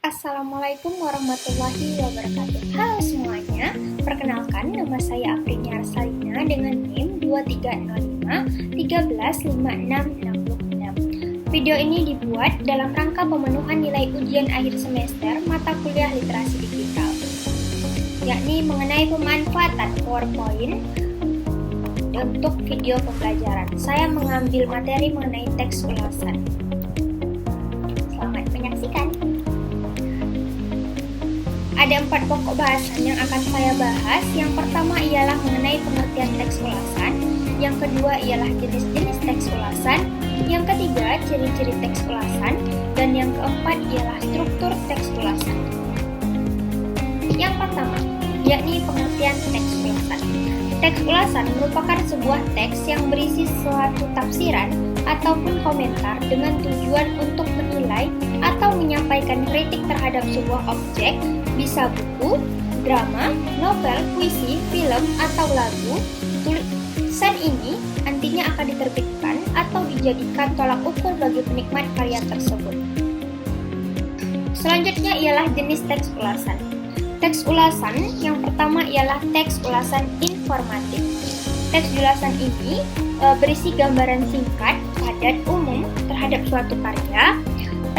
Assalamualaikum warahmatullahi wabarakatuh. Halo semuanya, perkenalkan nama saya Afrinia Arsalina dengan NIM 2305 Video ini dibuat dalam rangka pemenuhan nilai ujian akhir semester mata kuliah literasi digital, yakni mengenai pemanfaatan PowerPoint untuk video pembelajaran. Saya mengambil materi mengenai teks ulasan. Selamat menyaksikan. Ada 4 pokok bahasan yang akan saya bahas. Yang pertama ialah mengenai pengertian teks ulasan. Yang kedua ialah jenis-jenis teks ulasan. Yang ketiga, ciri-ciri teks ulasan. Dan yang keempat ialah struktur teks ulasan. Yang pertama, yakni pengertian teks ulasan. Teks ulasan merupakan sebuah teks yang berisi suatu tafsiran ataupun komentar dengan tujuan untuk menilai atau menyampaikan kritik terhadap sebuah objek, bisa buku, drama, novel, puisi, film, atau lagu. Tulisan ini nantinya akan diterbitkan atau dijadikan tolak ukur bagi penikmat karya tersebut. Selanjutnya ialah jenis teks ulasan. Teks ulasan yang pertama ialah teks ulasan informatif. Teks ulasan ini berisi gambaran singkat, padat, umum terhadap suatu karya.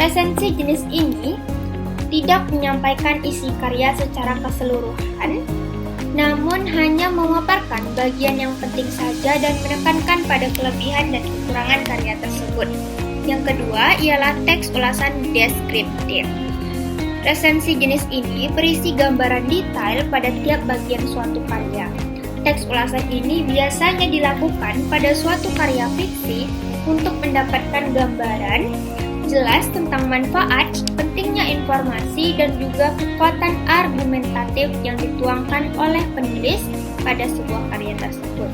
Resensi jenis ini tidak menyampaikan isi karya secara keseluruhan, namun hanya memaparkan bagian yang penting saja dan menekankan pada kelebihan dan kekurangan karya tersebut. Yang kedua ialah teks ulasan deskriptif. Resensi jenis ini berisi gambaran detail pada tiap bagian suatu karya. Teks ulasan ini biasanya dilakukan pada suatu karya fiksi untuk mendapatkan gambaran jelas tentang manfaat, pentingnya informasi, dan juga kekuatan argumentatif yang dituangkan oleh penulis pada sebuah karya tersebut.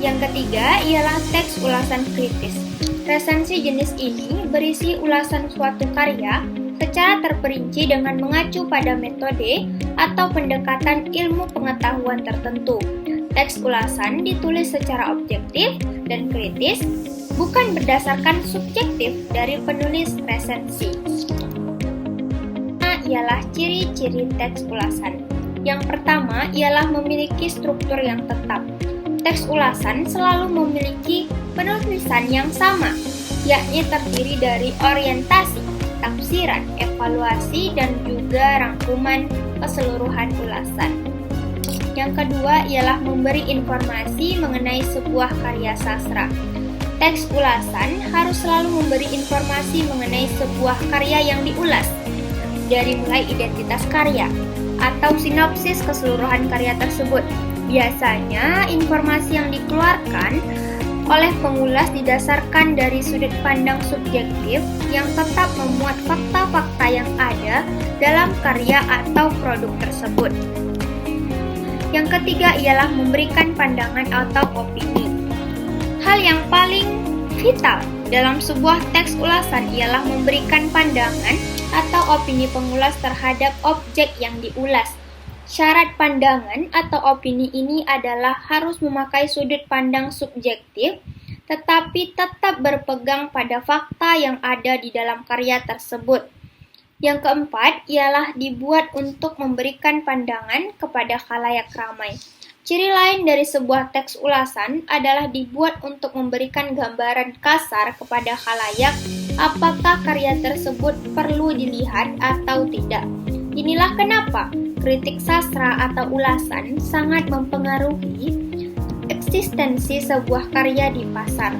Yang ketiga ialah teks ulasan kritis. Resensi jenis ini berisi ulasan suatu karya secara terperinci dengan mengacu pada metode atau pendekatan ilmu pengetahuan tertentu. Teks ulasan ditulis secara objektif dan kritis, bukan berdasarkan subjektif dari penulis resensi. Ialah ciri-ciri teks ulasan. Yang pertama ialah memiliki struktur yang tetap. Teks ulasan selalu memiliki penulisan yang sama, yakni terdiri dari orientasi, tafsiran, evaluasi, dan juga rangkuman keseluruhan ulasan. Yang kedua ialah memberi informasi mengenai sebuah karya sastra. Teks ulasan harus selalu memberi informasi mengenai sebuah karya yang diulas, dari mulai identitas karya atau sinopsis keseluruhan karya tersebut. Biasanya informasi yang dikeluarkan oleh pengulas didasarkan dari sudut pandang subjektif yang tetap memuat fakta-fakta yang ada dalam karya atau produk tersebut. Yang ketiga ialah memberikan pandangan atau opini. Hal yang paling vital dalam sebuah teks ulasan ialah memberikan pandangan atau opini pengulas terhadap objek yang diulas. Syarat pandangan atau opini ini adalah harus memakai sudut pandang subjektif, tetapi tetap berpegang pada fakta yang ada di dalam karya tersebut. Yang keempat ialah dibuat untuk memberikan pandangan kepada khalayak ramai. Ciri lain dari sebuah teks ulasan adalah dibuat untuk memberikan gambaran kasar kepada khalayak apakah karya tersebut perlu dilihat atau tidak. Inilah kenapa kritik sastra atau ulasan sangat mempengaruhi eksistensi sebuah karya di pasar.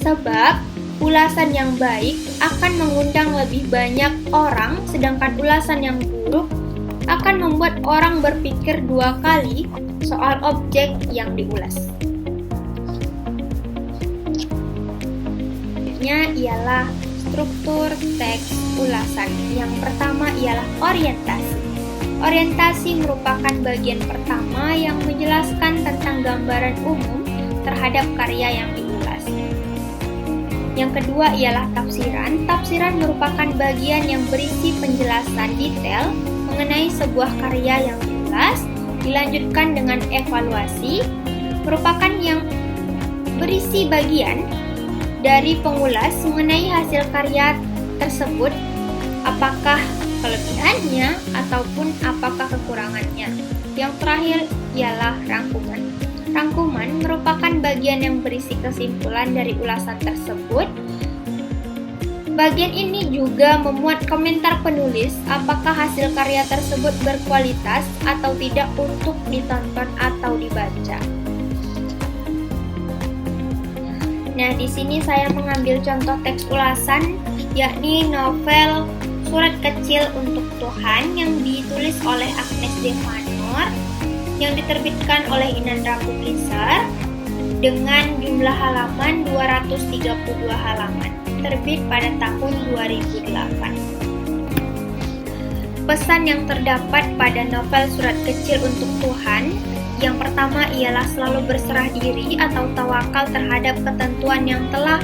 Sebab ulasan yang baik akan mengundang lebih banyak orang, sedangkan ulasan yang buruk akan membuat orang berpikir 2 kali soal objek yang diulas. Ialah struktur teks ulasan. Yang pertama ialah orientasi. Orientasi merupakan bagian pertama yang menjelaskan tentang gambaran umum terhadap karya yang diulas. Yang kedua ialah tafsiran. Tafsiran merupakan bagian yang berisi penjelasan detail mengenai sebuah karya yang diulas. Dilanjutkan dengan evaluasi, merupakan yang berisi bagian dari pengulas mengenai hasil karya tersebut apakah kelebihannya ataupun apakah kekurangannya. Yang terakhir ialah rangkuman. Rangkuman merupakan bagian yang berisi kesimpulan dari ulasan tersebut. Bagian ini juga memuat komentar penulis apakah hasil karya tersebut berkualitas atau tidak untuk ditonton atau dibaca. Nah, di sini saya mengambil contoh teks ulasan, yakni novel Surat Kecil untuk Tuhan yang ditulis oleh Agnes D. Manor, yang diterbitkan oleh Inandra Publisher dengan jumlah halaman 232 halaman, terbit pada tahun 2008. Pesan yang terdapat pada novel Surat Kecil untuk Tuhan, yang pertama ialah selalu berserah diri atau tawakal terhadap ketentuan yang telah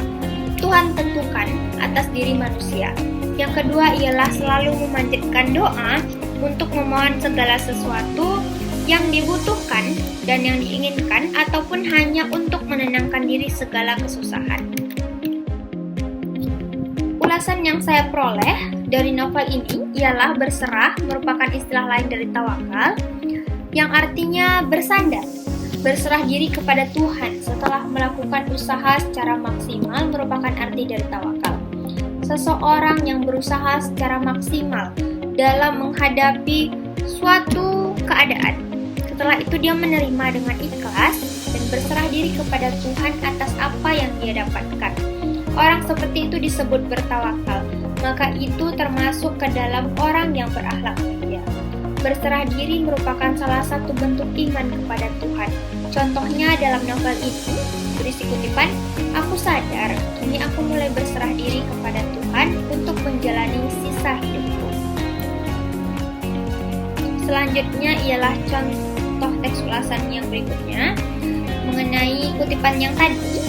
Tuhan tentukan atas diri manusia. Yang kedua ialah selalu memanjatkan doa untuk memohon segala sesuatu yang dibutuhkan dan yang diinginkan ataupun hanya untuk menenangkan diri segala kesusahan. Ulasan yang saya peroleh dari novel ini ialah berserah merupakan istilah lain dari tawakal, yang artinya bersandar, berserah diri kepada Tuhan setelah melakukan usaha secara maksimal merupakan arti dari tawakal. Seseorang yang berusaha secara maksimal dalam menghadapi suatu keadaan. Setelah itu dia menerima dengan ikhlas dan berserah diri kepada Tuhan atas apa yang dia dapatkan. Orang seperti itu disebut bertawakal, maka itu termasuk ke dalam orang yang berakhlak mulia. Berserah diri merupakan salah satu bentuk iman kepada Tuhan. Contohnya dalam novel ini berisi kutipan, "Aku sadar, kini aku mulai berserah diri kepada Tuhan untuk menjalani sisa hidupku." Selanjutnya ialah contoh teks ulasan yang berikutnya mengenai kutipan yang tadi.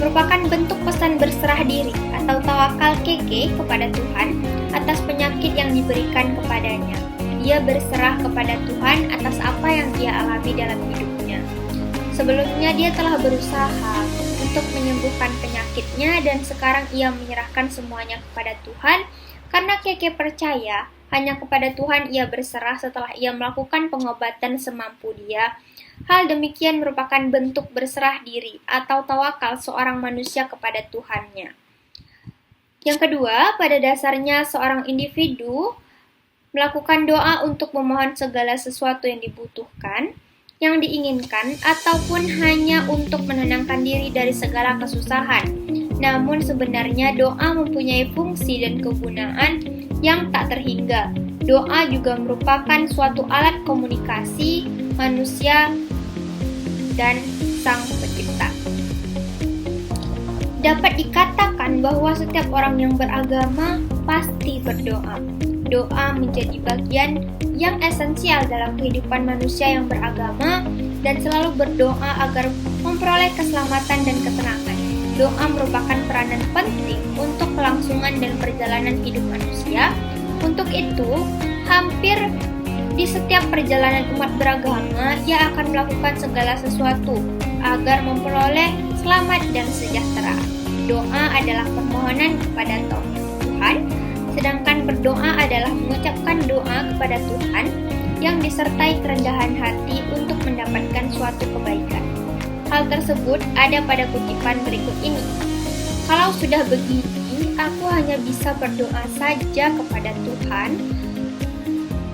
Merupakan bentuk pesan berserah diri atau tawakal Keke kepada Tuhan atas penyakit yang diberikan kepadanya. Ia berserah kepada Tuhan atas apa yang dia alami dalam hidupnya. Sebelumnya dia telah berusaha untuk menyembuhkan penyakitnya dan sekarang ia menyerahkan semuanya kepada Tuhan karena Keke percaya hanya kepada Tuhan ia berserah setelah ia melakukan pengobatan semampu dia. Hal demikian merupakan bentuk berserah diri atau tawakal seorang manusia kepada Tuhannya. Yang kedua, pada dasarnya seorang individu melakukan doa untuk memohon segala sesuatu yang dibutuhkan, yang diinginkan, ataupun hanya untuk menenangkan diri dari segala kesusahan. Namun sebenarnya doa mempunyai fungsi dan kegunaan yang tak terhingga. Doa juga merupakan suatu alat komunikasi manusia dan Sang Pencipta. Dapat dikatakan bahwa setiap orang yang beragama pasti berdoa. Doa menjadi bagian yang esensial dalam kehidupan manusia yang beragama dan selalu berdoa agar memperoleh keselamatan dan ketenangan. Doa merupakan peranan penting untuk kelangsungan dan perjalanan hidup manusia. Untuk itu, hampir di setiap perjalanan umat beragama, ia akan melakukan segala sesuatu agar memperoleh selamat dan sejahtera. Doa adalah permohonan kepada Tuhan, sedangkan berdoa adalah mengucapkan doa kepada Tuhan yang disertai kerendahan hati untuk mendapatkan suatu kebaikan. Hal tersebut ada pada kutipan berikut ini. Kalau sudah begini, aku hanya bisa berdoa saja kepada Tuhan.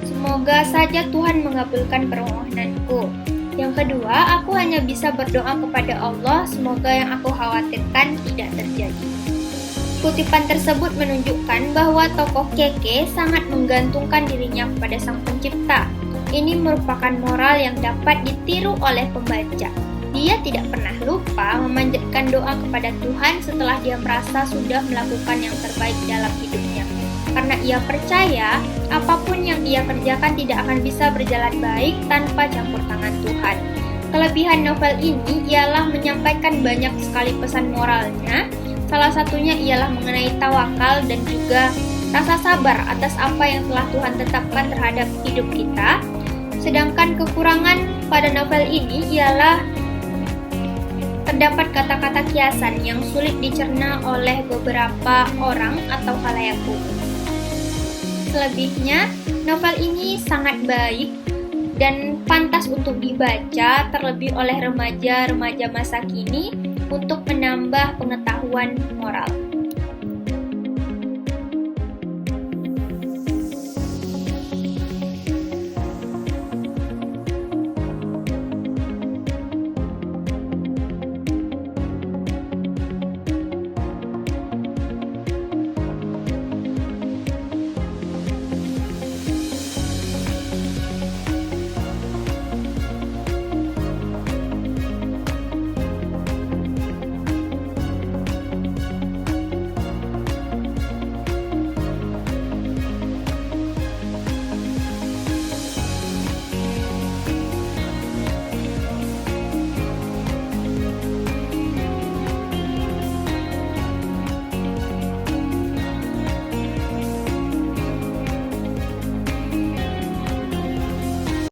Semoga saja Tuhan mengabulkan permohonanku. Yang kedua, aku hanya bisa berdoa kepada Allah, semoga yang aku khawatirkan tidak terjadi. Kutipan tersebut menunjukkan bahwa tokoh Keke sangat menggantungkan dirinya kepada Sang Pencipta. Ini merupakan moral yang dapat ditiru oleh pembaca. Dia tidak pernah lupa memanjatkan doa kepada Tuhan setelah dia merasa sudah melakukan yang terbaik dalam hidupnya. Karena ia percaya apapun yang ia kerjakan tidak akan bisa berjalan baik tanpa campur tangan Tuhan. Kelebihan novel ini ialah menyampaikan banyak sekali pesan moralnya. Salah satunya ialah mengenai tawakal dan juga rasa sabar atas apa yang telah Tuhan tetapkan terhadap hidup kita. Sedangkan kekurangan pada novel ini ialah terdapat kata-kata kiasan yang sulit dicerna oleh beberapa orang atau khalayak umum. Selebihnya, novel ini sangat baik dan pantas untuk dibaca, terlebih oleh remaja-remaja masa kini untuk menambah pengetahuan moral.